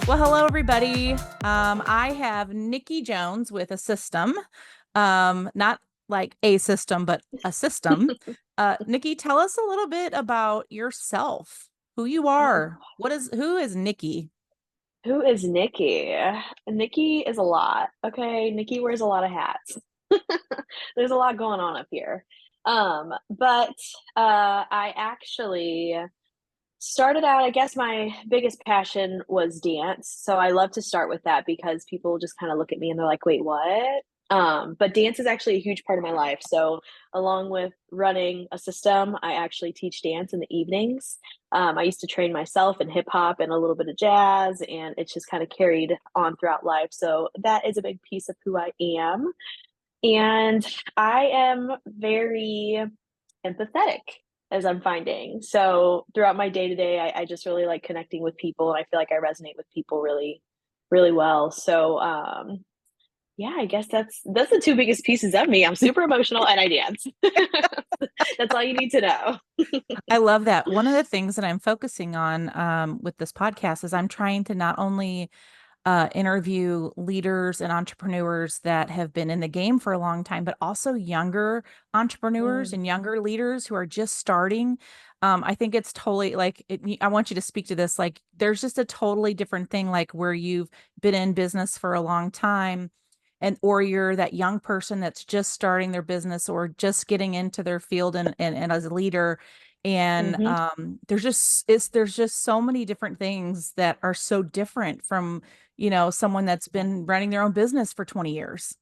Well, hello, everybody. I have Nikki Jones with a system, not like a system, but a system. Nikki, tell us a little bit about yourself, who you are. Who is Nikki? Who is Nikki? Nikki is a lot. Okay. Nikki wears a lot of hats. There's a lot going on up here. But I actually started out, I guess my biggest passion was dance. So I love to start with that because people just kind of look at me and they're like, wait, what? But dance is actually a huge part of my life. So along with running a system, I actually teach dance in the evenings. I used to train myself in hip hop and a little bit of jazz, and it's just kind of carried on throughout life. So that is a big piece of who I am. And I am very empathetic, as I'm finding. So throughout my day to day, I just really like connecting with people, and I feel like I resonate with people really, really well. So yeah, I guess that's the two biggest pieces of me. I'm super emotional and I dance. That's all you need to know. I love that. One of the things that I'm focusing on with this podcast is I'm trying to not only interview leaders and entrepreneurs that have been in the game for a long time, but also younger entrepreneurs Mm, and younger leaders who are just starting. I think it's totally I want you to speak to this. Like, there's just a totally different thing, like where you've been in business for a long time. And or you're that young person that's just starting their business or just getting into their field and as a leader. And mhm. there's just so many different things that are so different from someone that's been running their own business for 20 years.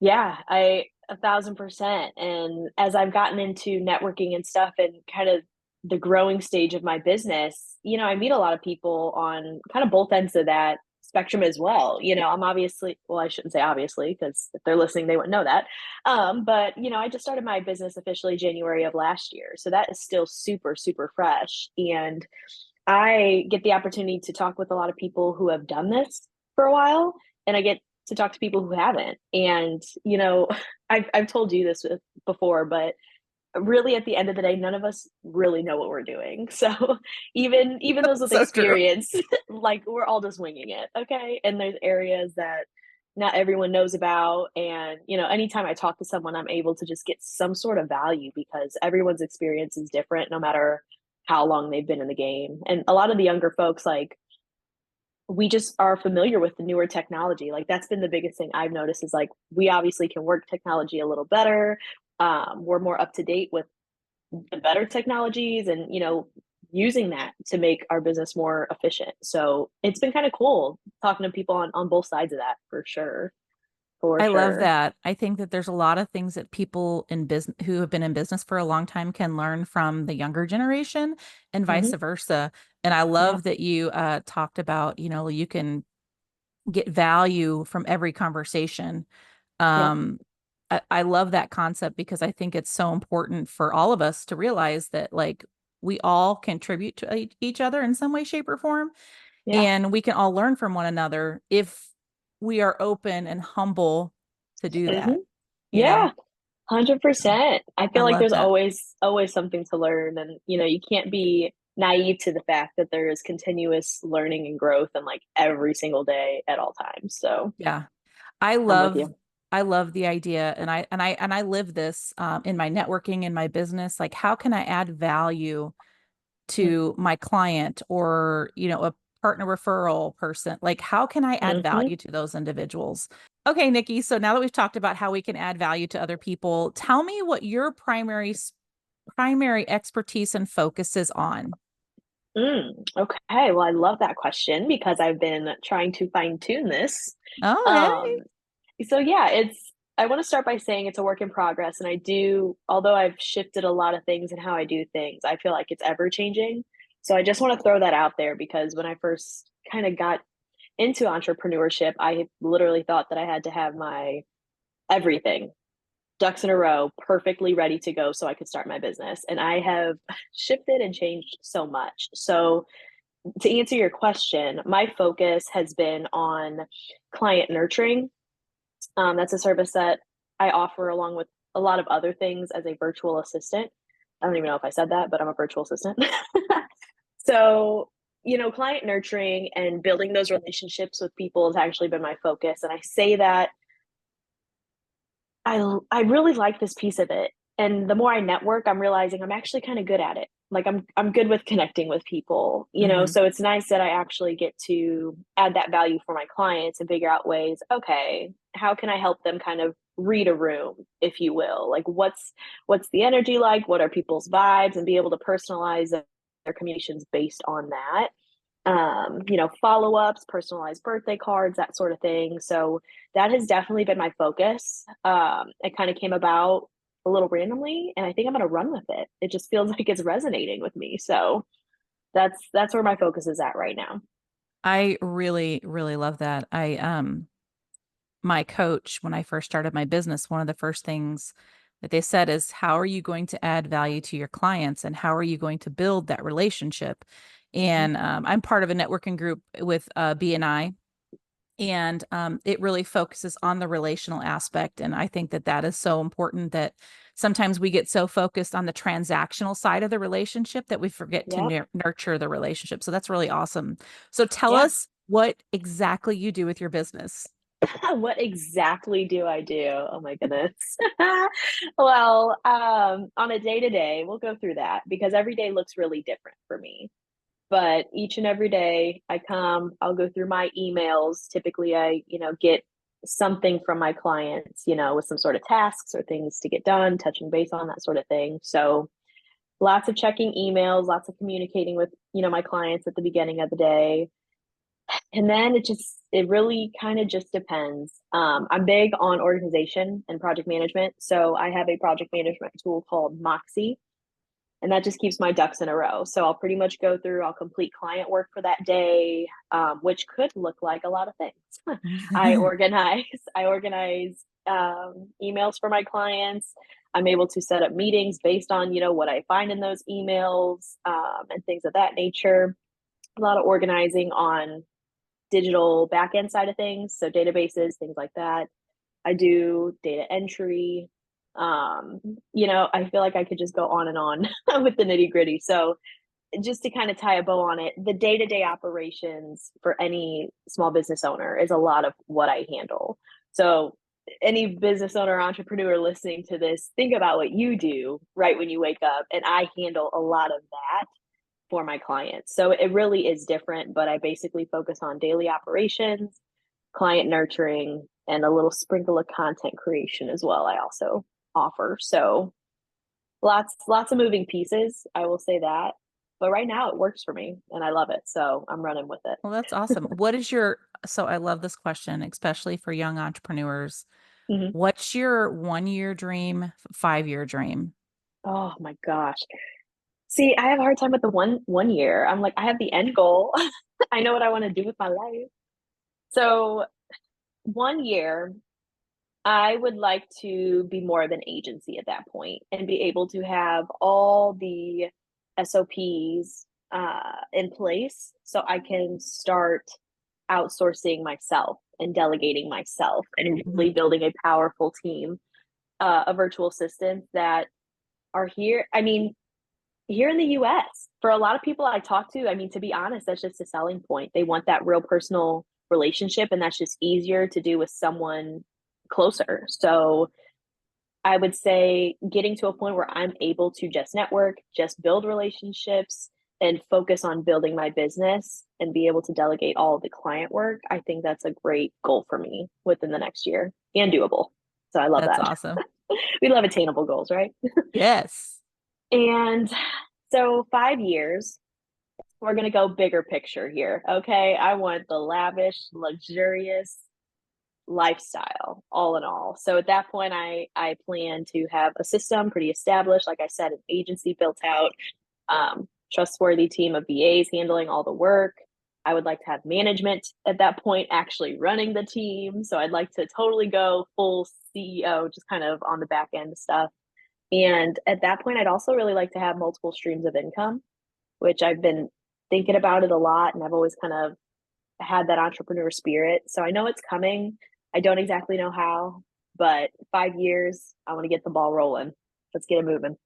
Yeah, I 1,000%. And as I've gotten into networking and stuff and kind of the growing stage of my business, I meet a lot of people on kind of both ends of that spectrum as well. I'm obviously, well, I shouldn't say obviously, because if they're listening, they wouldn't know that. But I just started my business officially January of last year. So that is still super, super fresh. And I get the opportunity to talk with a lot of people who have done this for a while, and I get to talk to people who haven't. And I've told you this before, but really at the end of the day, none of us really know what we're doing. So even those with So true. experience, like we're all just winging it, okay? And there's areas that not everyone knows about, and anytime I talk to someone, I'm able to just get some sort of value because everyone's experience is different no matter how long they've been in the game. And a lot of the younger folks, like, we just are familiar with the newer technology. Like, that's been the biggest thing I've noticed is, like, we obviously can work technology a little better. We're more up to date with the better technologies, and using that to make our business more efficient. So it's been kind of cool talking to people on both sides of that, for sure. For I love sure. that. I think that there's a lot of things that people in business who have been in business for a long time can learn from the younger generation and vice Hmm. versa. And I Yeah. love that you talked about, you can get value from every conversation. Yep. Um, I love that concept because I think it's so important for all of us to realize that, like, we all contribute to each other in some way, shape, or form, Yeah. and we can all learn from one another if we are open and humble to do Hmm. that, you Yeah. know? 100%. I I feel like love there's that. always something to learn, and you can't be naive to the fact that there is continuous learning and growth and like every single day at all times. So Yeah. I I'm with love you. I love the idea, and I live this in my networking, in my business. Like, how can I add value to my client or, a partner referral person? Like, how can I add Mm-hmm. value to those individuals? Okay, Nikki. So now that we've talked about how we can add value to other people, tell me what your primary expertise and focus is on. Okay, well, I love that question because I've been trying to fine tune this. Okay. Um, so yeah, I want to start by saying it's a work in progress, and although I've shifted a lot of things in how I do things, I feel like it's ever changing. So I just want to throw that out there because when I first kind of got into entrepreneurship, I literally thought that I had to have my everything ducks in a row, perfectly ready to go so I could start my business. And I have shifted and changed so much. So to answer your question, my focus has been on client nurturing. That's a service that I offer along with a lot of other things as a virtual assistant. I don't even know if I said that, but I'm a virtual assistant. So client nurturing and building those relationships with people has actually been my focus. And I say that I really like this piece of it. And the more I network, I'm realizing I'm actually kind of good at it. Like I'm good with connecting with people, Hmm. so it's nice that I actually get to add that value for my clients and figure out ways, okay, how can I help them kind of read a room, if you will? Like what's the energy like? What are people's vibes, and be able to personalize their communications based on that. Follow ups, personalized birthday cards, that sort of thing. So that has definitely been my focus. It kind of came about a little randomly, and I think I'm going to run with it. It just feels like it's resonating with me. So that's where my focus is at right now. I really, really love that. My coach, when I first started my business, one of the first things that they said is, how are you going to add value to your clients and how are you going to build that relationship? Mm-hmm. And I'm part of a networking group with BNI, and it really focuses on the relational aspect. And I think that that is so important, that sometimes we get so focused on the transactional side of the relationship that we forget to Yep. nurture the relationship. So that's really awesome. So tell Yeah. us what exactly you do with your business. What exactly do I do? Oh my goodness. Well, on a day to day, we'll go through that because every day looks really different for me. But each and every day I'll go through my emails. Typically, I, get something from my clients, with some sort of tasks or things to get done, touching base on that sort of thing. So lots of checking emails, lots of communicating with, my clients at the beginning of the day. And then it really kind of just depends. I'm big on organization and project management. So I have a project management tool called Moxie, and that just keeps my ducks in a row. So I'll pretty much go through, I'll complete client work for that day, which could look like a lot of things. I organize, I organize emails for my clients. I'm able to set up meetings based on, what I find in those emails, and things of that nature. A lot of organizing on digital backend side of things, so databases, things like that. I do data entry. Um, I feel like I could just go on and on with the nitty gritty. So just to kind of tie a bow on it, the day to day operations for any small business owner is a lot of what I handle. So any business owner or entrepreneur listening to this, think about what you do right when you wake up. And I handle a lot of that for my clients. So it really is different, but I basically focus on daily operations, client nurturing, and a little sprinkle of content creation as well. I also offer. So lots of moving pieces, I will say that. But right now it works for me and I love it. So I'm running with it. Well, that's awesome. What is your, so I love this question, especially for young entrepreneurs. Mm-hmm. What's your 1 year dream, 5 year dream? Oh my gosh. See, I have a hard time with the one year. I'm like, I have the end goal. I know what I want to do with my life. So 1 year, I would like to be more of an agency at that point and be able to have all the SOPs in place so I can start outsourcing myself and delegating myself and really Mhm. building a powerful team of virtual assistants that are here. I mean, here in the US, for a lot of people I talk to, I mean, to be honest, that's just a selling point. They want that real personal relationship, and that's just easier to do with someone closer. So I would say getting to a point where I'm able to just network, just build relationships, and focus on building my business and be able to delegate all of the client work. I think that's a great goal for me within the next year and doable. So I love That's that. awesome. We love attainable goals, right? Yes. And so 5 years, we're going to go bigger picture here. Okay. I want the lavish, luxurious lifestyle, all in all. So at that point, I plan to have a system pretty established. Like I said, an agency built out, trustworthy team of VAs handling all the work. I would like to have management at that point actually running the team. So I'd like to totally go full CEO, just kind of on the back end stuff. And at that point, I'd also really like to have multiple streams of income, which I've been thinking about it a lot. And I've always kind of had that entrepreneur spirit. So I know it's coming. I don't exactly know how, but 5 years, I want to get the ball rolling. Let's get it moving.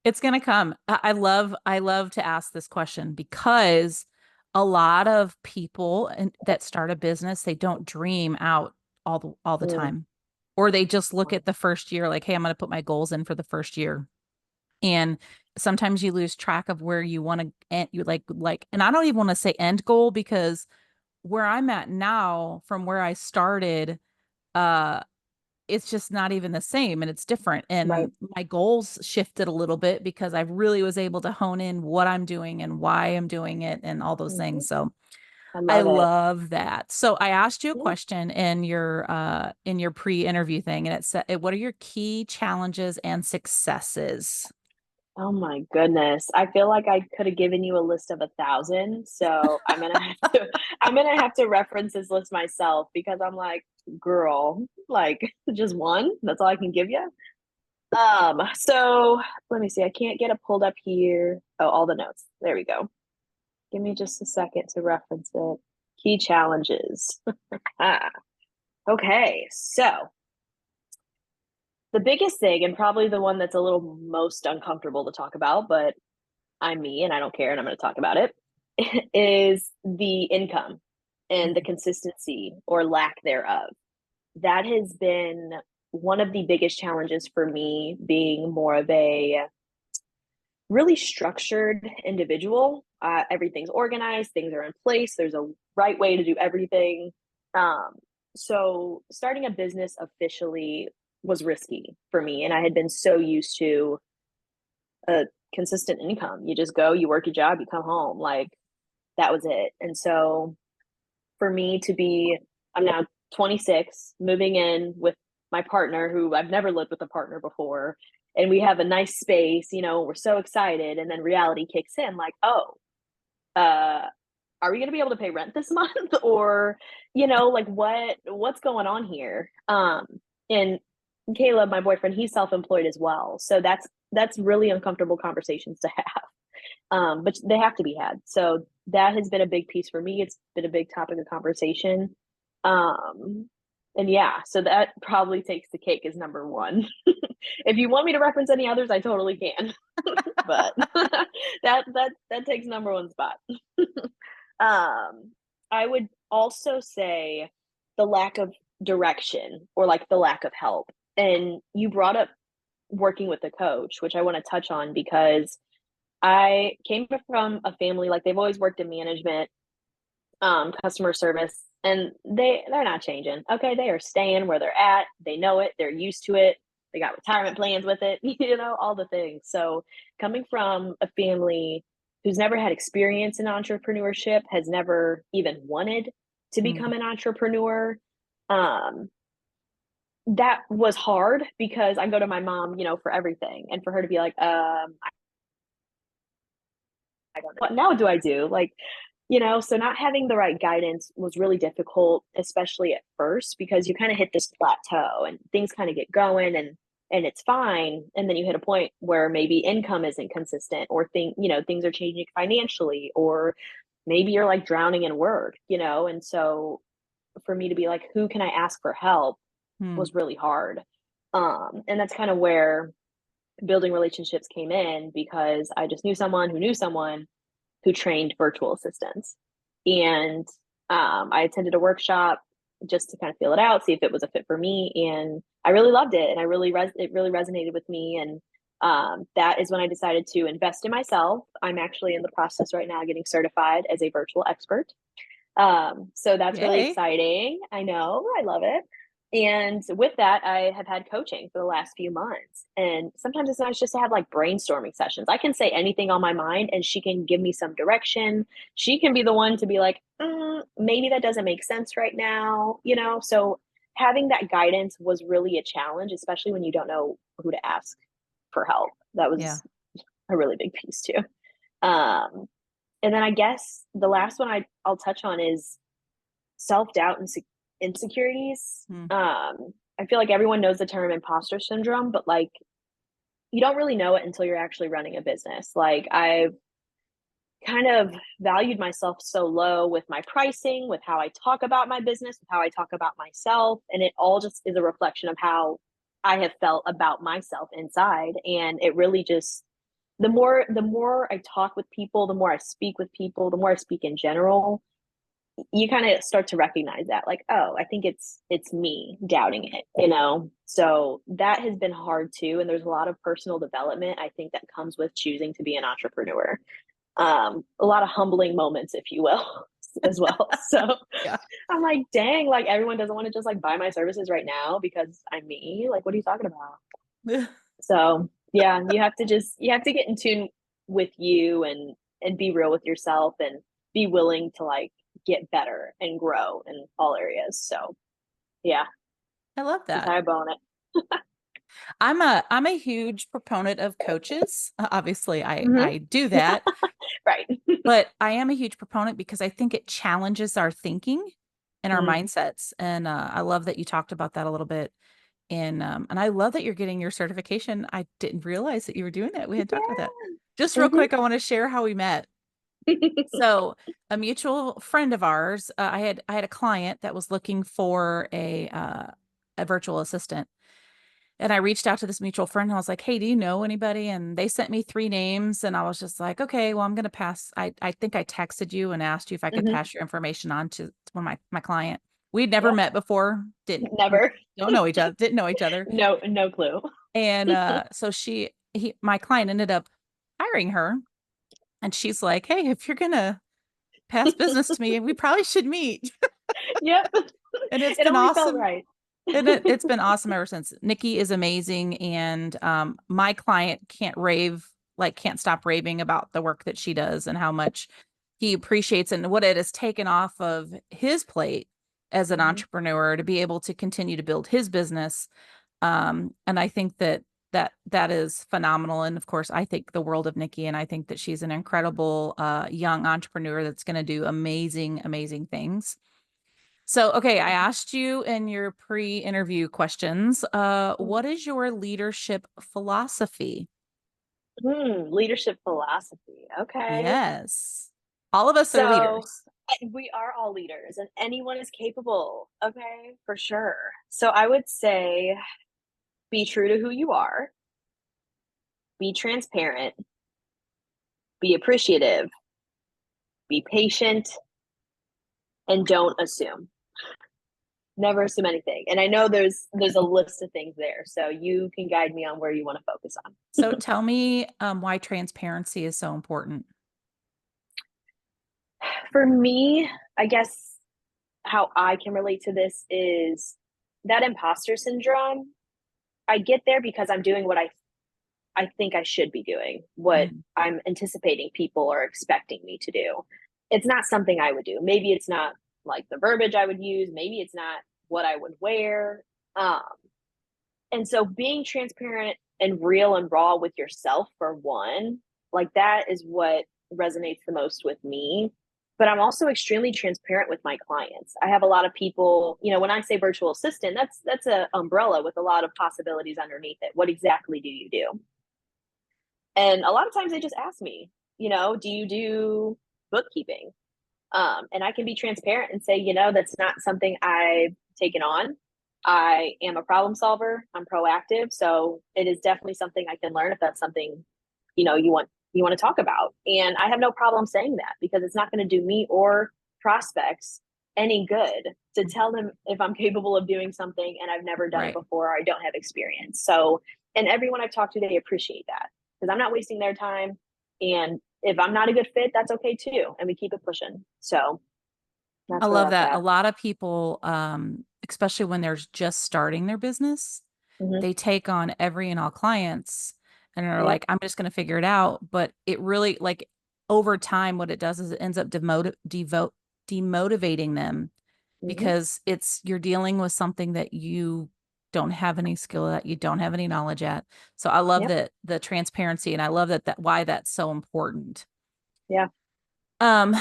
It's going to come. I love to ask this question because a lot of people that start a business, they don't dream out all the Mm, time. Or they just look at the first year like, hey, I'm going to put my goals in for the first year. And sometimes you lose track of where you want to end, you and I don't even want to say end goal, because where I'm at now from where I started, uh it's just not even the same, and it's different, right. and my goals shifted a little bit because I really was able to hone in what I'm doing and why I'm doing it and all those Mhm. things. So I I love it. love that. So I asked you a Yeah. question in your pre-interview thing, and it said, what are your key challenges and successes? Oh my goodness. I feel like I could have given you a list of 1,000, so I'm gonna have to I'm gonna have to reference this list myself because I'm like, girl, like just one? That's all I can give you? So let me see. I can't get it pulled up here. Oh, all the notes. There we go. Give me just a second to reference it. Key challenges. Ah, okay. So the biggest thing, and probably the one that's a little most uncomfortable to talk about, but I'm me and I don't care and I'm going to talk about it, is the income and the Mm, consistency or lack thereof. That has been one of the biggest challenges for me, being more of a really structured individual. Everything's organized, things are in place, there's a right way to do everything. Um, so, starting a business officially was risky for me. And I had been so used to a consistent income. You just go, you work your job, you come home. Like that was it. And so for me to be, I'm now 26, moving in with my partner who I've never lived with a partner before. And we have a nice space, we're so excited. And then reality kicks in like, oh, uh, are we going to be able to pay rent this month? Or, like what's going on here? And Caleb, my boyfriend, he's self-employed as well. So that's really uncomfortable conversations to have. But they have to be had. So that has been a big piece for me. It's been a big topic of conversation. Um, and yeah, so that probably takes the cake as number one. If you want me to reference any others, I totally can. But that takes number one spot. I would also say the lack of direction or like the lack of help. And you brought up working with a coach, which I want to touch on because I came from a family like they've always worked in management, customer service, and they're not changing. Okay, they are staying where they're at. They know it. They're used to it. They got retirement plans with it. All the things. So coming from a family who's never had experience in entrepreneurship, has never even wanted to become mm, an entrepreneur. Um, that was hard because I go to my mom, for everything, and for her to be like, I don't know. What now do I do? Like, so not having the right guidance was really difficult, especially at first, because you kind of hit this plateau and things kind of get going and it's fine. And then you hit a point where maybe income isn't consistent or things are changing financially, or maybe you're like drowning in work. And so for me to be like, who can I ask for help mm, was really hard. And that's kind of where building relationships came in because I just knew someone who knew someone who trained virtual assistants. And I attended a workshop just to kind of feel it out, see if it was a fit for me. And I really loved it. And it really resonated with me. And that is when I decided to invest in myself. I'm actually in the process right now getting certified as a virtual expert. So that's really yay. exciting. I know, I love it. And with that, I have had coaching for the last few months. And sometimes it's nice just to have like brainstorming sessions. I can say anything on my mind and she can give me some direction. She can be the one to be like, maybe that doesn't make sense right now. So having that guidance was really a challenge, especially when you don't know who to ask for help. That Yeah. was a really big piece too. Um, and then I guess the last one I'll touch on is self-doubt and insecurities. Mm, I feel like everyone knows the term imposter syndrome, but like you don't really know it until you're actually running a business. Like I've kind of valued myself so low with my pricing, with how I talk about my business, with how I talk about myself, and it all just is a reflection of how I have felt about myself inside. And it really just the more I talk with people, the more I speak with people, the more I speak in general, you kind of start to recognize that, like, oh, I think it's me doubting it, so that has been hard too, and there's a lot of personal development I think that comes with choosing to be an entrepreneur. A lot of humbling moments, if you will, as well. So Yeah. I'm like, dang, like everyone doesn't want to just like buy my services right now because I'm me. Like, what are you talking about? So yeah, you have to get in tune with you and be real with yourself and be willing to like get better and grow in all areas. So yeah, I love that's that. how I bone it. I'm a huge proponent of coaches. Obviously, Hmm. I do that, Right. but I am a huge proponent because I think it challenges our thinking and our Mm. mindsets. And I love that you talked about that a little bit. And I love that you're getting your certification. I didn't realize that you were doing that. We had talked about that. Yeah. Just real Hmm. quick, I want to share how we met. So, a mutual friend of ours, I had a client that was looking for a virtual assistant. And I reached out to this mutual friend and I was like, "Hey, do you know anybody?" And they sent me three names and I was just like, "Okay, well, I'm going to pass." I think I texted you and asked you if I could Hmm. pass your information on to one of my client. We'd never Yeah. met before, didn't we Never. don't know each other, didn't know each other. No, no clue. And so my client ended up hiring her and she's like, "Hey, if you're going to pass business to me, we probably should meet." Yep. And it's It been only felt awesome. right. And it's been awesome ever since. Nikki is amazing. And my client can't stop raving about the work that she does and how much he appreciates it and what it has taken off of his plate as an Hmm. entrepreneur to be able to continue to build his business. And I think that is phenomenal. And of course, I think the world of Nikki, and I think that she's an incredible young entrepreneur that's going to do amazing, amazing things. So, okay, I asked you in your pre-interview questions, what is your leadership philosophy? Leadership philosophy. Okay. Yes. All of us are So leaders. we are all leaders and anyone is capable. Okay. For sure. So I would say be true to who you are, be transparent, be appreciative, be patient, and don't assume. Never assume anything. And I know there's a list of things there. So you can guide me on where you want to focus on. So tell me why transparency is so important. For me, I guess how I can relate to this is that imposter syndrome. I get there because I'm doing what I think I should be doing, what Mhm. I'm anticipating people are expecting me to do. It's not something I would do. Maybe it's not like the verbiage I would use. Maybe it's not what I would wear. Um, and so being transparent and real and raw with yourself, for one, like that is what resonates the most with me. But I'm also extremely transparent with my clients. I have a lot of people, when I say virtual assistant, that's a umbrella with a lot of possibilities underneath it. What exactly do you do? And a lot of times they just ask me, do you do bookkeeping? And I can be transparent and say, that's not something I've taken on. I am a problem solver. I'm proactive. So it is definitely something I can learn if that's something, you want to talk about. And I have no problem saying that because it's not going to do me or prospects any good to tell them if I'm capable of doing something and I've never done it Right. before or I don't have experience. So, and everyone I've talked to, they appreciate that because I'm not wasting their time. And if I'm not a good fit, that's okay too. And we keep it pushing. So I that's where love that's that. A at. lot of people, especially when they're just starting their business, Hmm. they take on every and all clients and are Yep. like, I'm just going to figure it out. But it really, like, over time, what it does is it ends up demotivating them Hmm. because you're dealing with something that you don't have any skill at, you don't have any knowledge at. So I love Yep. that the transparency, and I love that why that's so important. Yeah. Um,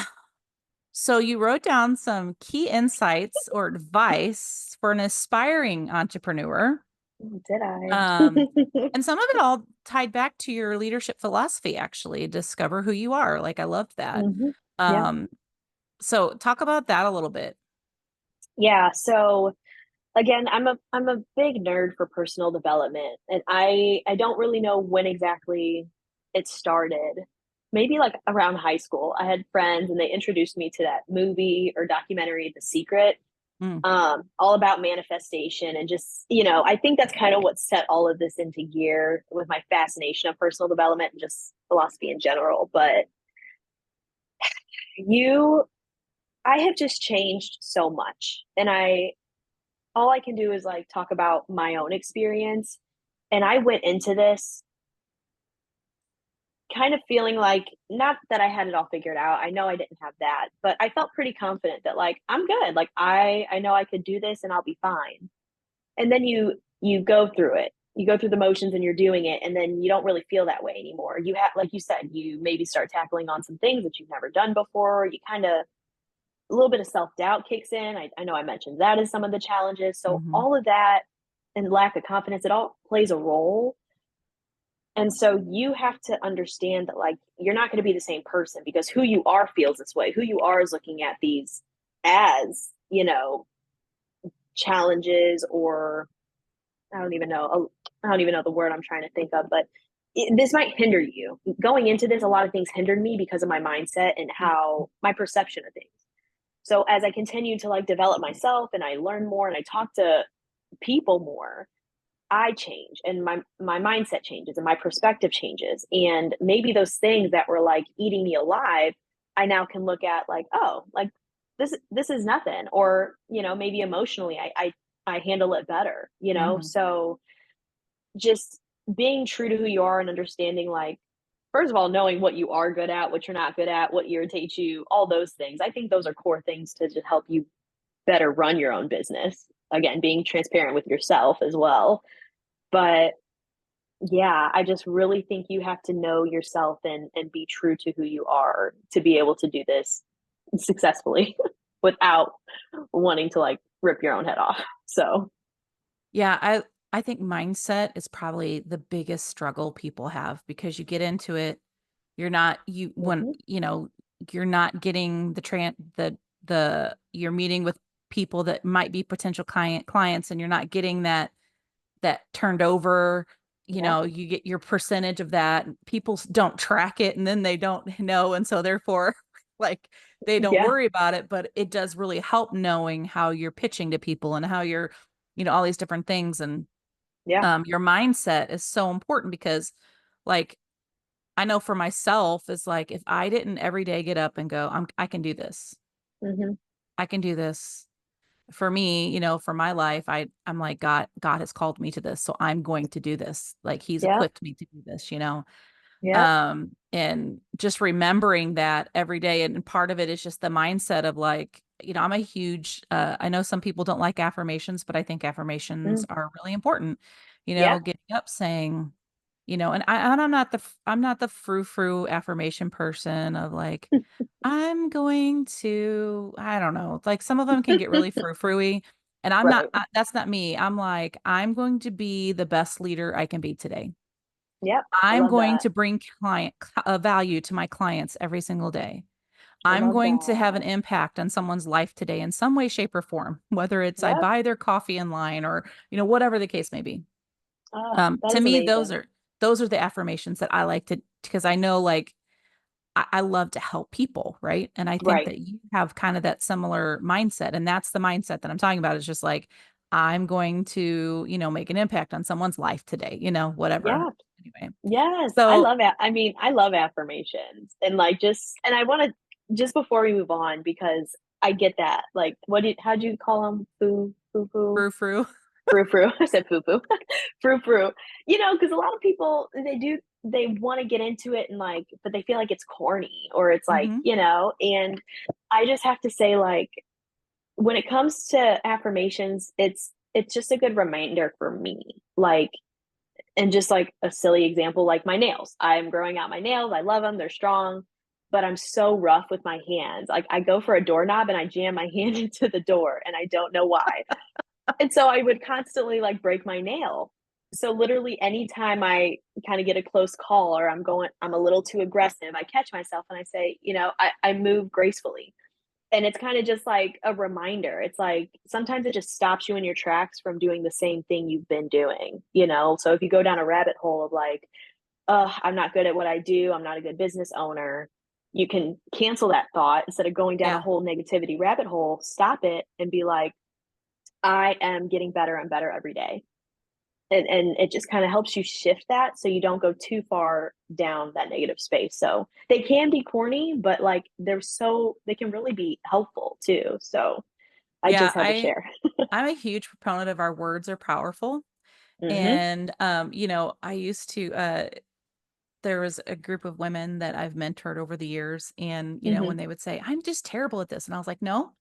so you wrote down some key insights or advice for an aspiring entrepreneur. Did I? Um, and some of it all tied back to your leadership philosophy, actually, discover who you are. Like I loved that. Hmm. Yeah. Um, so talk about that a little bit. Yeah. So again, I'm a big nerd for personal development, and I don't really know when exactly it started maybe like around high school. I had friends and they introduced me to that movie or documentary, The Secret, Mm. all about manifestation. And just, I think that's kind of what set all of this into gear with my fascination of personal development and just philosophy in general. But you, I have just changed so much. And all I can do is like talk about my own experience. And I went into this kind of feeling like, not that I had it all figured out. I know I didn't have that, but I felt pretty confident that like I'm good. Like I know I could do this and I'll be fine. And then you go through it. You go through the motions and you're doing it, and then you don't really feel that way anymore. You have, like you said, you maybe start tackling on some things that you've never done before. You kind of, a little bit of self-doubt kicks in. I know I mentioned that as some of the challenges. So Hmm. all of that and lack of confidence, it all plays a role. And so you have to understand that like you're not going to be the same person because who you are feels this way. Who you are is looking at these as, challenges, or I don't even know. I don't even know the word I'm trying to think of, but this might hinder you. Going into this, a lot of things hindered me because of my mindset and how my perception of things. So as I continue to like develop myself and I learn more and I talk to people more, I change and my mindset changes and my perspective changes. And maybe those things that were like eating me alive, I now can look at like, oh, like this is nothing. Or, maybe emotionally I handle it better, Hmm. So just being true to who you are and understanding like, first of all, knowing what you are good at, what you're not good at, what irritates you, all those things. I think those are core things to just help you better run your own business. Again, being transparent with yourself as well. But yeah, I just really think you have to know yourself and be true to who you are to be able to do this successfully without wanting to like rip your own head off. So, Yeah, I think mindset is probably the biggest struggle people have because you get into it, you're not you when mhm, you're not getting you're meeting with people that might be potential clients, and you're not getting that turned over. yeah, You get your percentage of that. People don't track it, and then they don't know, and so therefore like they don't yeah, worry about it, but it does really help knowing how you're pitching to people and how you're all these different things. And yeah, your mindset is so important because like I know for myself is like if I didn't every day get up and go, I can do this. hmm, I can do this. For me, for my life, I'm like God has called me to this, so I'm going to do this. Like he's yeah, equipped me to do this. yeah, And just remembering that every day. And part of it is just the mindset of like, I'm a huge, I know some people don't like affirmations, but I think affirmations mm, are really important. yeah, Getting up saying, and I'm not the frou-frou affirmation person of like, I'm going to, I don't know, like some of them can get really frou-frou-y. And right, that's not me. I'm like, I'm going to be the best leader I can be today. yep, I I'm love going that. to bring value to my clients every single day. I I'm love going to have an that. impact on someone's life today in some way, shape, or form, whether it's I Yep. buy their coffee in line or, whatever the case may be. Oh, that To is me, amazing. those are the affirmations that I like to, because I know like I love to help people, right? And I think Right. that you have kind of that similar mindset. And that's the mindset that I'm talking about. Is just like, I'm going to, make an impact on someone's life today, whatever. Yeah. Anyway. Yes, I So love it. I mean, I love affirmations and like and I want to just before we move on because I get that. Like, how'd you call them? frou frou. Frou frou. I said foo foo, frou frou. Because a lot of people they want to get into it and like, but they feel like it's corny or it's like Hmm. and I just have to say like when it comes to affirmations, it's just a good reminder for me. Like and just like a silly example, like my nails. I'm growing out my nails. I love them. They're strong, but I'm so rough with my hands. Like I go for a doorknob and I jam my hand into the door and I don't know why. And so I would constantly like break my nail. So literally anytime I kind of get a close call or I'm a little too aggressive, I catch myself and I say, I move gracefully. And it's kind of just like a reminder. It's like sometimes it just stops you in your tracks from doing the same thing you've been doing. So if you go down a rabbit hole of like, I'm not good at what I do. I'm not a good business owner. You can cancel that thought instead of going down a Yeah. whole negativity rabbit hole, stop it and be like, I am getting better and better every day. And it just kind of helps you shift that so you don't go too far down that negative space. So they can be corny, but like they can really be helpful too. So I Yeah, just had to share. I'm a huge proponent of our words are powerful. Mm-hmm. And I used to there was a group of women that I've mentored over the years, and when Mm-hmm. they would say, "I'm just terrible at this." And I was like, "No,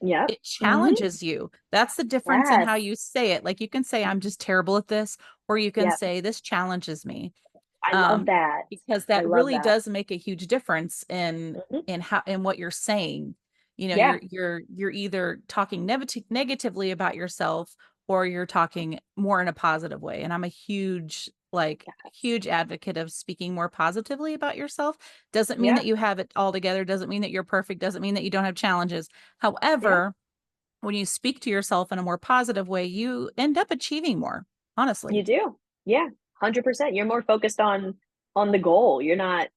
Yep. it Mm-hmm. challenges you." That's the difference in Yes. how you say it. Like you can say, "I'm just terrible at this," or you can Yep. say, "This challenges me." I love um, that. because I that love really that. does make a huge difference Mm-hmm. in how in what you're saying. Yeah. You're either talking negatively about yourself, or you're talking more in a positive way. And I'm a huge advocate of speaking more positively about yourself. Doesn't mean Yeah. that you have it all together, doesn't mean that you're perfect, doesn't mean that you don't have challenges. Yeah. However, when you speak to yourself in a more positive way, you end up achieving more, honestly. You do. Yeah. 100%. You're more focused on the goal. You're not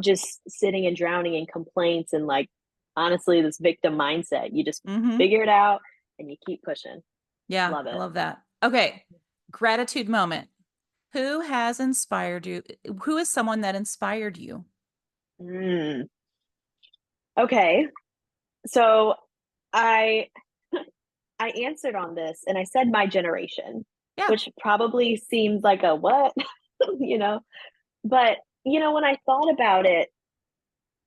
just sitting and drowning in complaints and like honestly this victim mindset. You just Mhm. figure it out and you keep pushing. Yeah, Love I it. love that. Okay. Gratitude moment. Who has inspired you? Who is someone that inspired you? Mm. Okay. So I I answered on this and I said my generation, Yeah. which probably seems like a what, you know, but when I thought about it,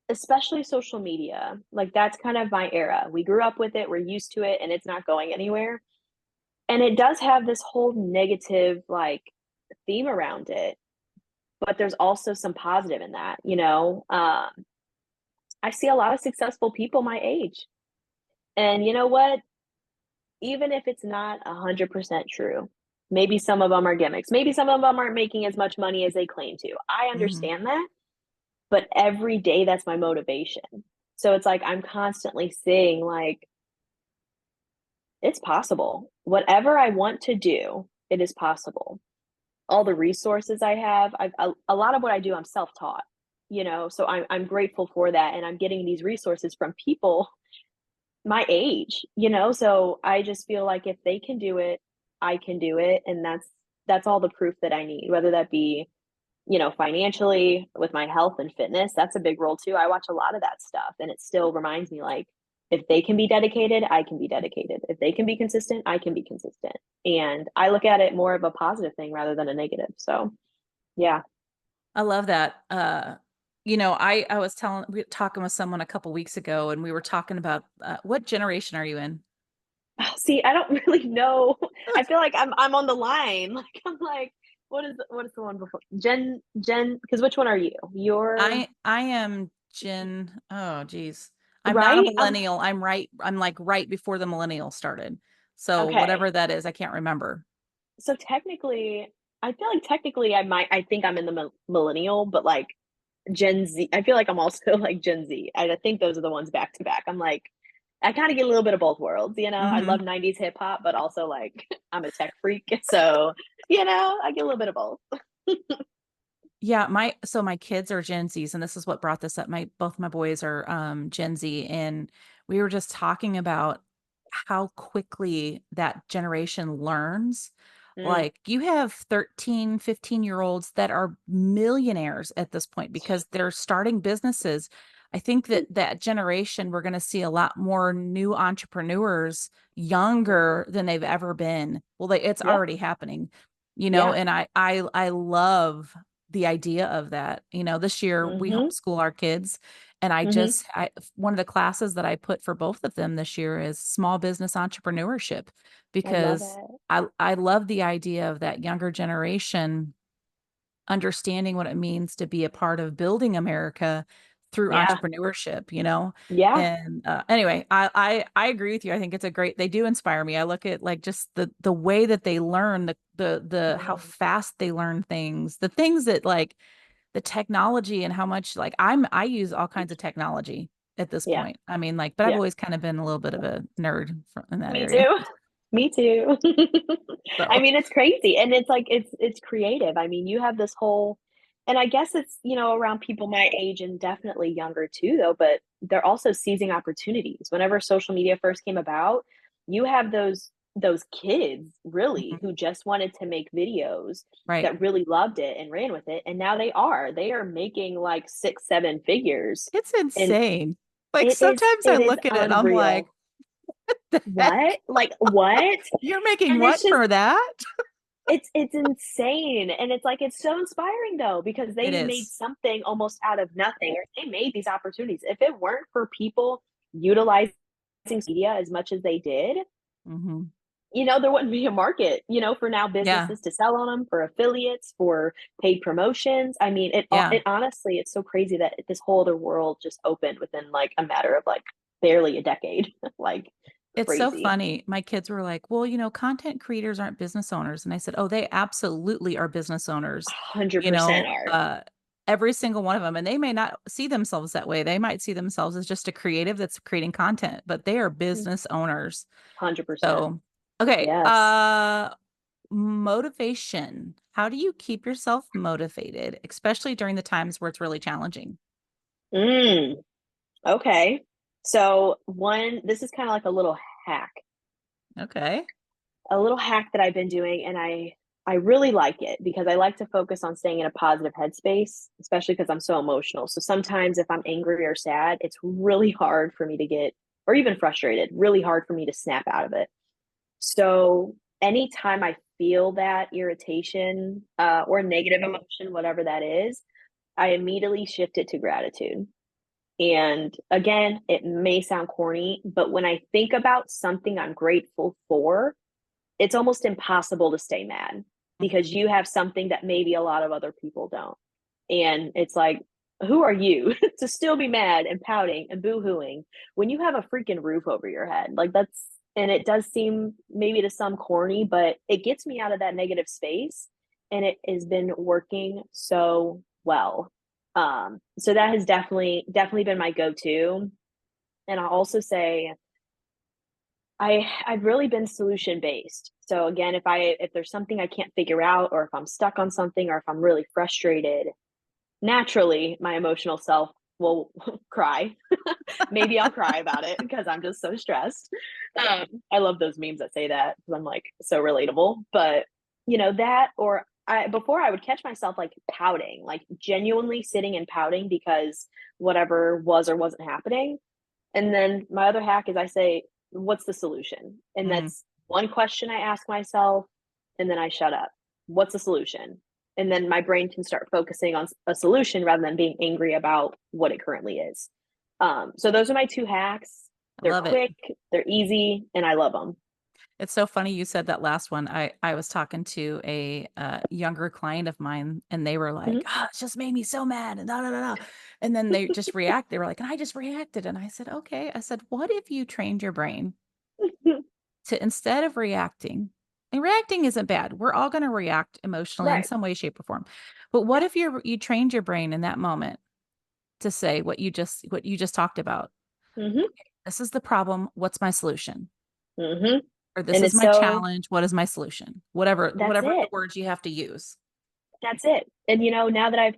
especially social media, like that's kind of my era. We grew up with it, we're used to it, and it's not going anywhere. And it does have this whole negative like theme around it, but there's also some positive in that, I see a lot of successful people my age. And you know what? Even if it's not 100% true, maybe some of them are gimmicks. Maybe some of them aren't making as much money as they claim to. I Mhm. understand that, but every day that's my motivation. So it's like I'm constantly saying like it's possible. Whatever I want to do, it is possible. All the resources I have, a lot of what I do, I'm self-taught, so I'm grateful for that. And I'm getting these resources from people my age, so I just feel like if they can do it, I can do it. And that's all the proof that I need, whether that be, financially with my health and fitness. That's a big role too. I watch a lot of that stuff and it still reminds me like if they can be dedicated, I can be dedicated. If they can be consistent, I can be consistent. And I look at it more of a positive thing rather than a negative. So, yeah. I love that. I was talking with someone a couple weeks ago, and we were talking about what generation are you in? See, I don't really know. I feel like I'm on the line. Like I'm like, what is the one before? Gen because which one are you? You're I am Gen, oh geez. I'm not a right? millennial. I'm like right before the millennial started. So Okay. whatever that is, I can't remember. So technically, I feel like technically I think I'm in the millennial, but like Gen Z, I feel like I'm also like Gen Z. I think those are the ones back to back. I'm like, I kind of get a little bit of both worlds, I love Mhm. 90s hip hop, but also like I'm a tech freak. So, I get a little bit of both. Yeah, my kids are Gen Zs, and this is what brought this up. Both my boys are Gen Z, and we were just talking about how quickly that generation learns. Mm, Like you have 13, 15-year-olds that are millionaires at this point because they're starting businesses. I think that that generation, we're going to see a lot more new entrepreneurs mhm. younger than they've ever been. Well, it's Yeah. already happening, Yeah. and I love the idea of that. This year we Mhm. homeschool our kids, and Mhm. one of the classes that I put for both of them this year is small business entrepreneurship, I love because it. I love the idea of that younger generation understanding what it means to be a part of building America through Yeah. entrepreneurship, Yeah. and anyway, I agree with you. I think it's a great, they do inspire me. I look at like just the way that they learn, the how Mm. fast they learn things, the things that like the technology, and how much like I use all kinds of technology at this Yeah. point. I mean, like, but I've Yeah. always kind of been a little bit of a nerd in that Me area. too. Me too. I So mean, it's crazy, and it's like it's creative. I mean, you have this whole And I guess it's, around people my age and definitely younger too, though, but they're also seizing opportunities. Whenever social media first came about, you have those kids really Mhm. who just wanted to make videos Right. that really loved it and ran with it. And now they are making like six, seven figures. It's And insane. Like it is sometimes I it is look at it and I'm like, unreal. the heck? What? Like what? You're making And what it's just for that? it's insane, and it's like, it's so inspiring though, because It they made is. something almost out of nothing, or they made these opportunities. If it weren't for people utilizing media as much as they did, Hmm. there wouldn't be a market, for now Yeah. businesses to sell on them, for affiliates, for paid promotions. I mean, Yeah. it honestly, it's so crazy that this whole other world just opened within like a matter of like barely a decade. Like It's so crazy. funny. My kids were like, well, content creators aren't business owners. And I said, oh, they absolutely are business owners. You 100% know, are. uh, every single one of them. And they may not see themselves that way. They might see themselves as just a creative that's creating content, but they are business owners. 100%. So, okay. Yes. Motivation. How do you keep yourself motivated, especially during the times where it's really challenging? Mm. Okay. So this is kind of like hack, Okay. a little hack that I've been doing, and I really like it because I like to focus on staying in a positive headspace, especially because I'm so emotional. So sometimes if I'm angry or sad, it's really hard for me to get, or even frustrated, really hard for me to snap out of it. So anytime I feel that irritation or negative emotion, whatever that is, I immediately shift it to gratitude. And again, it may sound corny, but when I think about something I'm grateful for, it's almost impossible to stay mad because Mhm. you have something that maybe a lot of other people don't. And it's like, who are you to still be mad and pouting and boo-hooing when you have a freaking roof over your head? Like and it does seem maybe to some corny, but it gets me out of that negative space, and it has been working so well. So that has definitely been my go-to. And I'll also say I've really been solution based. So again, if there's something I can't figure out, or if I'm stuck on something, or if I'm really frustrated, naturally my emotional self will cry. Maybe I'll cry about it because I'm just so stressed. I love those memes that say that because I'm like so relatable. But that, or before I would catch myself like pouting, like genuinely sitting and pouting because whatever was or wasn't happening. And then my other hack is I say, what's the solution? And Mm. that's one question I ask myself, and then I shut up. What's the solution? And then my brain can start focusing on a solution rather than being angry about what it currently is. So those are my two hacks. I They're love it. quick, they're easy, and I love them. It's so funny you said that last one. I was talking to a younger client of mine, and they were like, Mhm. "Oh, it just made me so mad," and da da da da. And then they just react. They were like, "And I just reacted." And I said, "Okay." I said, "What if you trained your brain to instead of reacting?" And reacting isn't bad. We're all going to react emotionally in Right. some way, shape, or form. But what Yep. if you trained your brain in that moment to say what you just talked about? Hmm. This is the problem. What's my solution? Hmm. Or this And is it's my so challenge. What is my solution? Whatever, that's whatever the it. words you have to use. That's it. And now that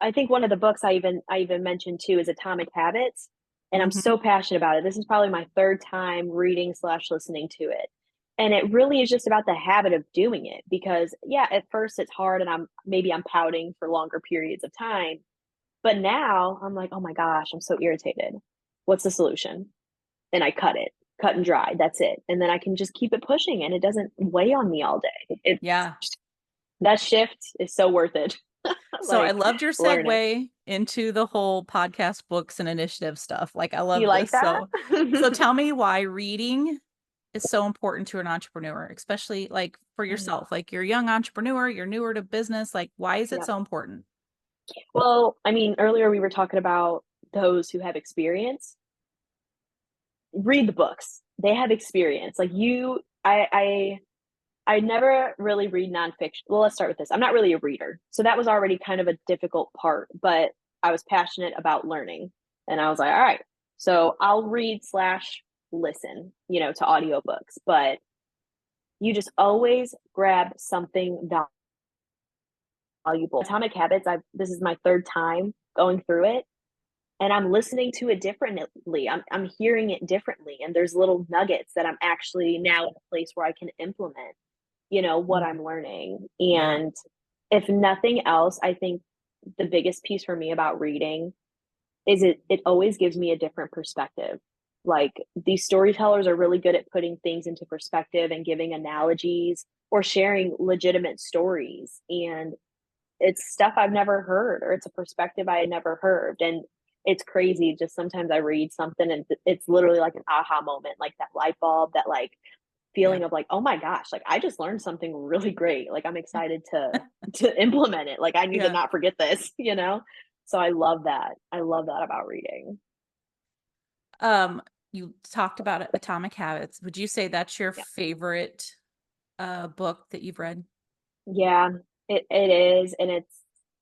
I think one of the books I even mentioned too is Atomic Habits. And I'm Mhm. so passionate about it. This is probably my third time reading slash listening to it. And it really is just about the habit of doing it because yeah, at first it's hard and I'm pouting for longer periods of time. But now I'm like, oh my gosh, I'm so irritated. What's the solution? And I cut and dry. That's it. And then I can just keep it pushing and it doesn't weigh on me all day. Yeah. That shift is so worth it. So I Like, loved your learn it. segue into the whole podcast books and initiative stuff. Like I You love like this. that? So tell me why reading is so important to an entrepreneur, especially like for Mm, yourself. Like you're a young entrepreneur, you're newer to business. Like why is it yeah. so important? Well, I mean, earlier we were talking about those who have experience. Read the books. They have experience. Like I never really read nonfiction. Well, let's start with this. I'm not really a reader, so that was already kind of a difficult part. But I was passionate about learning, and I was like, all right, so I'll read slash listen, to audiobooks. But you just always grab something valuable. Atomic Habits, this is my third time going through it, and I'm listening to it differently. I'm hearing it differently, and there's little nuggets that I'm actually now in a place where I can implement, what Mm, I'm learning. yeah. And if nothing else, I think the biggest piece for me about reading is it always gives me a different perspective. Like, these storytellers are really good at putting things into perspective and giving analogies or sharing legitimate stories. And it's stuff I've never heard, or it's a perspective I had never heard. And it's crazy. Just sometimes I read something and it's literally like an aha moment, like that light bulb, that like Yeah. feeling of like, oh my gosh, like I just learned something really great. Like I'm excited to implement it. Like I need to Yeah. not forget this. So I love that. I love that about reading. Um, you talked about Atomic Habits. Would you say that's your Yeah. favorite book that you've read? Yeah, it is. And it's,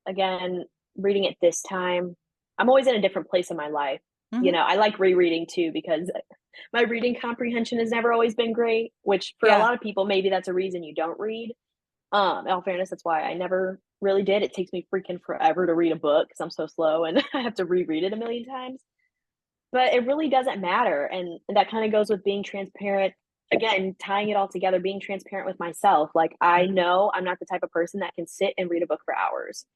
again, reading it this time. I'm always in a different place in my life. Hmm. I like rereading too because my reading comprehension has never always been great, which for a Yeah. lot of people, maybe that's a reason you don't read. In all fairness, that's why I never really did. It takes me freaking forever to read a book because I'm so slow and I have to reread it a million times. But it really doesn't matter. And that kind of goes with being transparent. Again, tying it all together, being transparent with myself. Like, I Mhm. know I'm not the type of person that can sit and read a book for hours.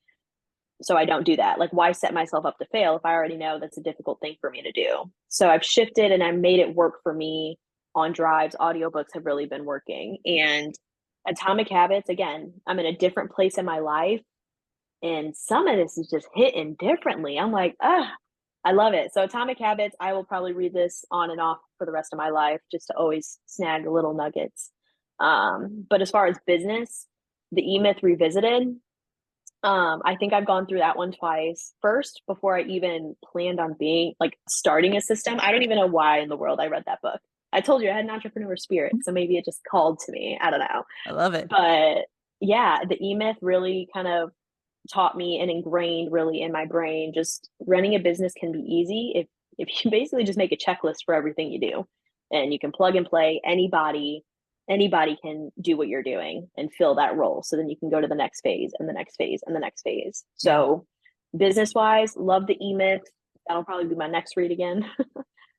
So I don't do that. Like, why set myself up to fail if I already know that's a difficult thing for me to do? So I've shifted and I made it work for me on drives. Audiobooks have really been working. And Atomic Habits, again, I'm in a different place in my life. And some of this is just hitting differently. I'm like, ah, I love it. So Atomic Habits, I will probably read this on and off for the rest of my life just to always snag little nuggets. But as far as business, the E Myth Revisited, I think I've gone through that one twice. First, before I even planned on being like starting a system. I don't even know why in the world I read that book. I told you I had an entrepreneur spirit, so maybe it just called to me. I don't know. I love it. But yeah, the E Myth really kind of taught me and ingrained really in my brain, just running a business can be easy if you basically just make a checklist for everything you do, and you can plug and play. Anybody can do what you're doing and fill that role, so then you can go to the next phase and the next phase and the next phase. Yeah. So business wise, love the E-Myth. That'll probably be my next read again.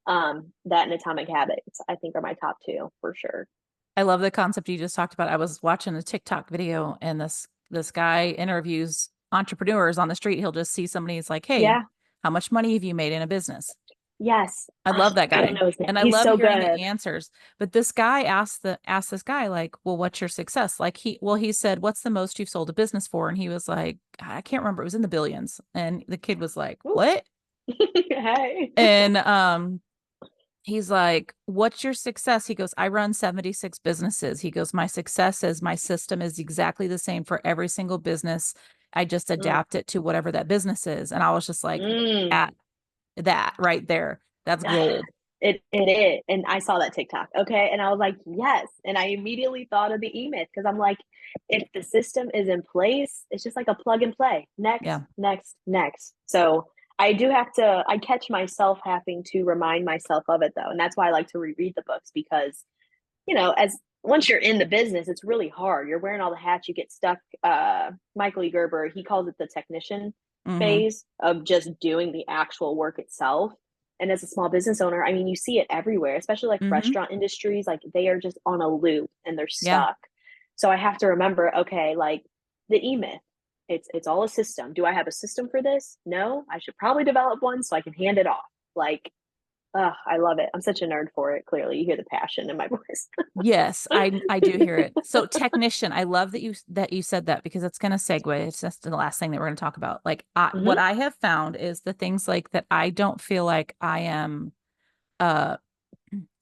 That and Atomic Habits, I think, are my top two for sure. I love the concept you just talked about. I was watching a TikTok video and this guy interviews entrepreneurs on the street. He'll just see somebody, he's like, "Hey, Yeah. how much money have you made in a business?" Yes. I Ugh, love that I don't guy. know his name. And I He's love so hearing the good. answers. But this guy asked this guy, like, well, what's your success? Like he said, what's the most you've sold a business for? And he was like, I can't remember. It was in the billions. And the kid was like, Ooh. what? Hey. And he's like, what's your success? He goes, I run 76 businesses. He goes, my success is my system is exactly the same for every single business. I just Mm, adapt it to whatever that business is. And I was just like, mm. at that right there, that's gold. It is. And I saw that TikTok. Okay. And I was like, yes. And I immediately thought of the E-Myth because I'm like, if the system is in place, it's just like a plug and play. Next, Yeah. next, next. So I catch myself having to remind myself of it though. And that's why I like to reread the books because, as once you're in the business, it's really hard. You're wearing all the hats, you get stuck. Michael E. Gerber, he calls it the technician Hmm. phase of just doing the actual work itself. And as a small business owner, I mean, you see it everywhere, especially like Hmm. restaurant industries, like they are just on a loop and they're Yeah. stuck. So I have to remember, okay, like the E-Myth, it's all a system. Do I have a system for this? No, I should probably develop one so I can hand it off. Like, I love it. I'm such a nerd for it. Clearly, you hear the passion in my voice. Yes, I do hear it. So technician, I love that you said that because it's going to segue. It's just the last thing that we're going to talk about. Like what Hmm. I have found is the things like that I don't feel like I am uh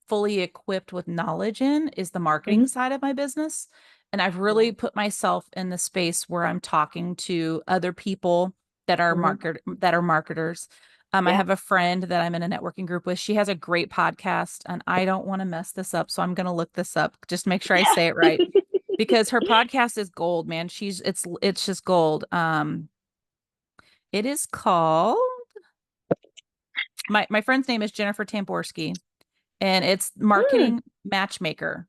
fully equipped with knowledge in is the marketing Hmm. side of my business. And I've Yeah. really put myself in the space where I'm talking to other people Hmm. that are marketers. I Yeah. have a friend that I'm in a networking group with. She has a great podcast, and I don't want to mess this up, so I'm going to look this up. Just make sure I Yeah. say it right because her podcast is gold, man. It's just gold. It is called my friend's name is Jennifer Tamborski, and it's Mm. Marketing Matchmaker.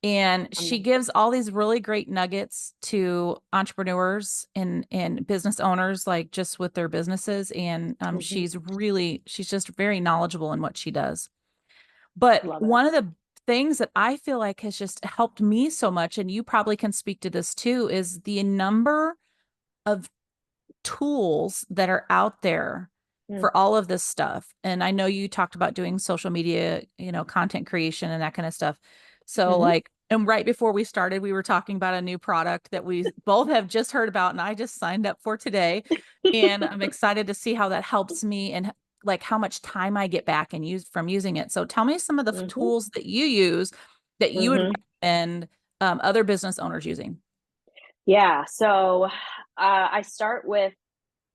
And she Um, gives all these really great nuggets to entrepreneurs and business owners, like just with their businesses. And mhm. she's just very knowledgeable in what she does. But Love it. one of the things that I feel like has just helped me so much, and you probably can speak to this too, is the number of tools that are out there Mm, for all of this stuff. And I know you talked about doing social media, content creation and that kind of stuff. So mhm, like, and right before we started, we were talking about a new product that we both have just heard about, and I just signed up for today. And I'm excited to see how that helps me and like how much time I get back and use from using it. So tell me some of the mhm, tools that you use that you would mhm. recommend other business owners using. Yeah. So I start with,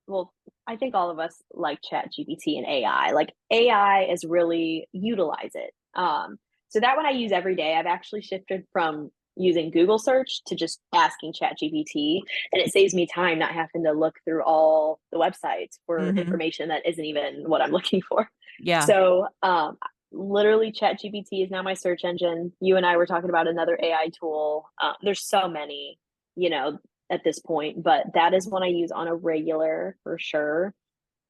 well, I think all of us like Chat GPT and AI. Like AI is really utilize it. So that one I use every day. I've actually shifted from using Google search to just asking Chat GPT, and it saves me time not having to look through all the websites for Hmm. information that isn't even what I'm looking for. Yeah. So literally Chat GPT is now my search engine. You and I were talking about another AI tool. There's so many, you know, at this point, but that is one I use on a regular for sure.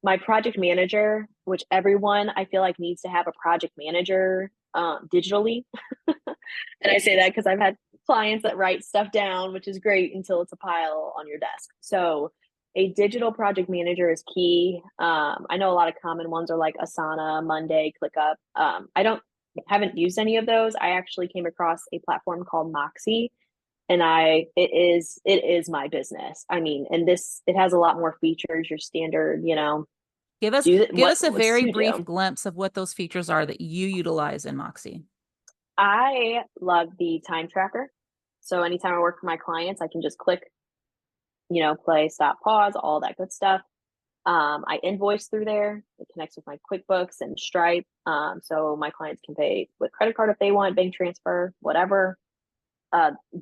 My project manager, which everyone I feel like needs to have a project manager digitally. And I say that because I've had clients that write stuff down, which is great until it's a pile on your desk. So a digital project manager is key. I know a lot of common ones are like Asana, Monday, ClickUp. I don't haven't used any of those. I actually came across a platform called Moxie, and it is my business. I mean, and this it has a lot more features. Your standard, Give us do it. give What us a what's very to brief do? glimpse of what those features are that you utilize in Moxie. I love the time tracker. So anytime I work for my clients, I can just click, play, stop, pause, all that good stuff. I invoice through there. It connects with my QuickBooks and Stripe. So my clients can pay with credit card if they want, bank transfer, whatever.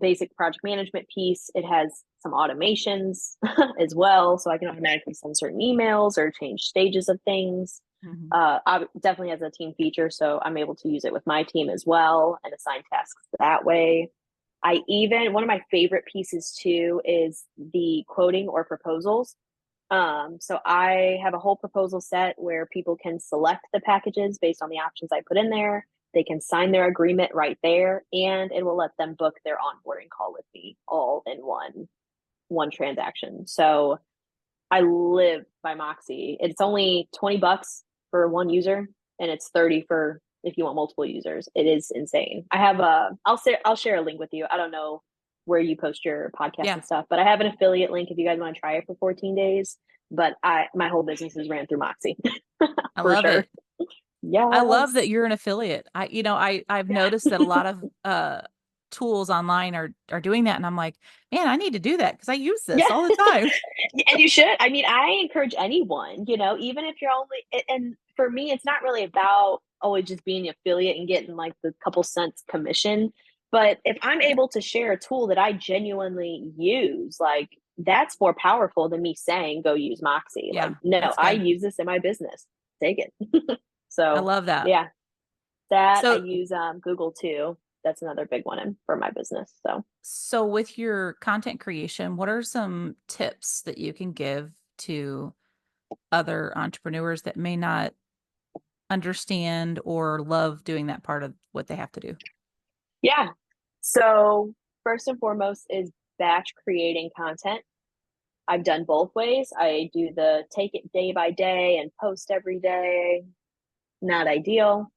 Basic project management piece. It has some automations as well, so I can automatically send certain emails or change stages of things. Mhm. Definitely has a team feature, so I'm able to use it with my team as well and assign tasks that way. One of my favorite pieces too is the quoting or proposals. So I have a whole proposal set where people can select the packages based on the options I put in there. They can sign their agreement right there, and it will let them book their onboarding call with me all in one transaction. So I live by Moxie. It's only $20 for one user, and it's 30 for if you want multiple users. It is insane. I'll share a link with you. I don't know where you post your podcast Yeah, and stuff, but I have an affiliate link if you guys want to try it for 14 days. But my whole business is ran through Moxie I for love sure. it. I love Yes. that you're an affiliate. I've noticed that a lot of tools online are doing that, and I'm like, man, I need to do that because I use Yeah. this all the time. And you should. I mean, I encourage anyone, even if you're and for me, it's not really about always just being the affiliate and getting like the couple cents commission. But if I'm able to share a tool that I genuinely use, like that's more powerful than me saying, go use Moxie. Like, Yeah, no, that's I good. use this in my business. Take it. I So, love that. yeah, that I So use Google too. That's another big one for my business. So, so with your content creation, what are some tips that you can give to other entrepreneurs that may not understand or love doing that part of what they have to do? yeah. So, first and foremost is batch creating content. I've done both ways. I do the take it day by day and post every day. Not ideal.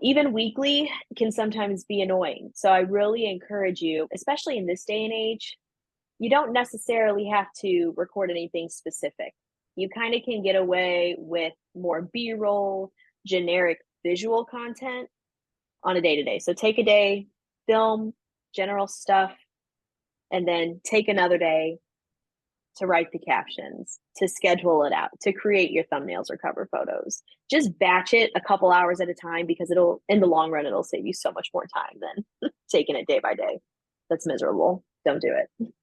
Even weekly can sometimes be annoying. So I really encourage you, especially in this day and age, you don't necessarily have to record anything specific. You kind of can get away with more B roll, generic visual content on a day to day. So take a day, film general stuff, and then take another day to write the captions, to schedule it out, to create your thumbnails or cover photos. Just batch it a couple hours at a time because in the long run, it'll save you so much more time than taking it day by day. That's miserable. Don't do it.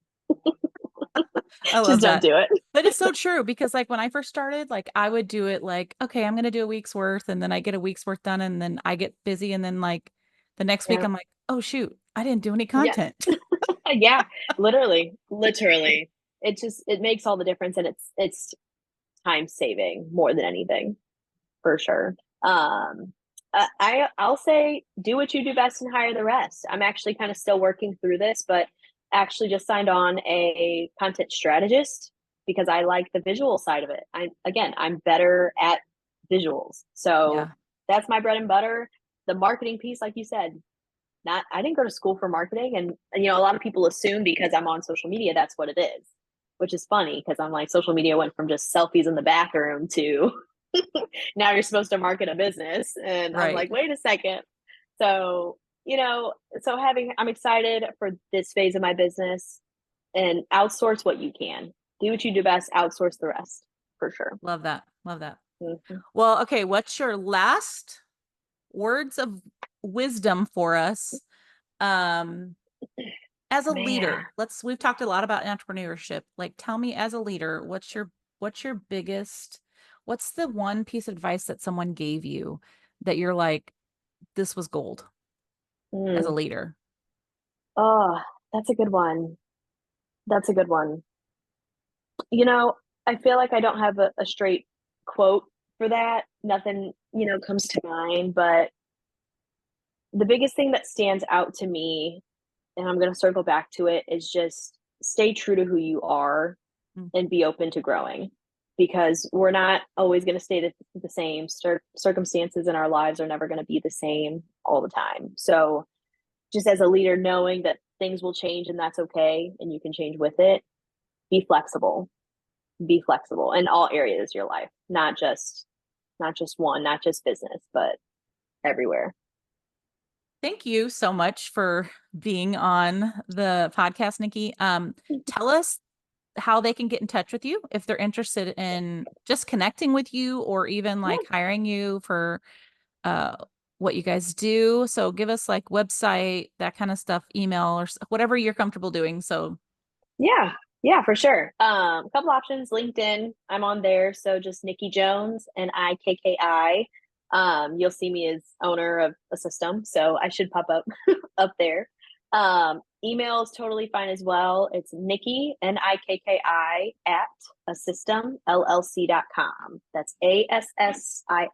I Just love don't that. do it. But it's so true because like when I first started, like I would do it like, okay, I'm gonna do a week's worth and then I get a week's worth done and then I get busy and then like the next week Yeah. I'm like, oh shoot, I didn't do any Yeah. content. Yeah, literally. It makes all the difference, and it's time saving more than anything, for sure. I'll say do what you do best and hire the rest. I'm actually kind of still working through this, but actually just signed on a content strategist because I like the visual side of it. I'm better at visuals. So Yeah. that's my bread and butter. The marketing piece, like you said, not I didn't go to school for marketing, and a lot of people assume because I'm on social media that's what it is, which is funny because I'm like social media went from just selfies in the bathroom to now you're supposed to market a business, and I'm Right. like, wait a second. So I'm excited for this phase of my business, and outsource what you can, do what you do best, outsource the rest, for sure. Love that. Love that. Mm-hmm. Well, okay. What's your last words of wisdom for us? Um, as a Man. leader, we've talked a lot about entrepreneurship. Like, tell me as a leader, what's your biggest, what's the one piece of advice that someone gave you that you're like, this was gold as a Mm. leader? Oh, that's a good one. That's a good one. You know, I feel like I don't have a straight quote for that. Nothing, comes to mind. But the biggest thing that stands out to me, and I'm going to circle back to it, is just stay true to who you are Mm. and be open to growing, because we're not always going to stay the same. Circumstances in our lives are never going to be the same all the time. So, just as a leader, knowing that things will change and that's okay, and you can change with it, be flexible. Be flexible in all areas of your life, not just one, not just business, but everywhere. Thank you so much for being on the podcast, Nikki. Tell us how they can get in touch with you if they're interested in just connecting with you or even Yeah, like hiring you for uh what you guys do. So give us like website, that kind of stuff, email or whatever you're comfortable doing. So yeah, yeah, for sure. A couple options. LinkedIn, I'm on there, so just Nikki Jones and IKKI. You'll see me as owner of a system, so I should pop up up there. Email is totally fine as well. It's Nikki NIKKI at a system LLC.com. That's ASSISTUM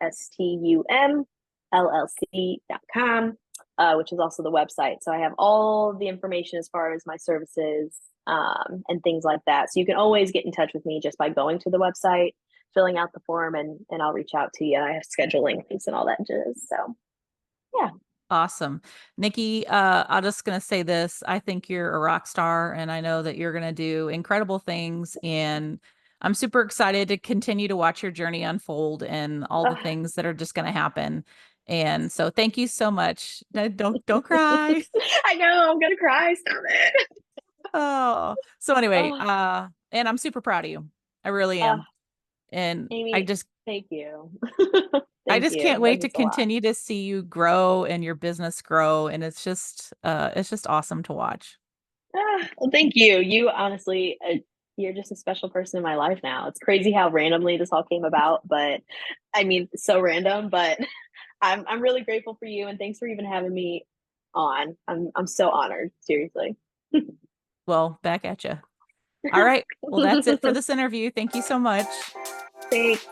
LLC.com, which is also the website. So I have all the information as far as my services, and things like that. So you can always get in touch with me just by going to the website, filling out the form, and I'll reach out to you. I have scheduling things and all that jazz. So yeah. awesome. Nikki, I'm just going to say this. I think you're a rock star, and I know that you're going to do incredible things. And I'm super excited to continue to watch your journey unfold and all the things that are just going to happen. And so thank you so much. Don't cry. I know I'm gonna cry. Stop it. Oh, so anyway, Oh, and I'm super proud of you. I really uh, am. And Amy, thank you. I Thank just can't you. That wait to means a lot. continue to see you grow and your business grow. And it's just awesome to watch. Well, thank you. You honestly, you're just a special person in my life now. It's crazy how randomly this all came about, but I mean, so random. But I'm really grateful for you, and thanks for even having me on. I'm so honored. Seriously. Well, back at you. All right. Well, that's it for this interview. Thank you so much. Thanks.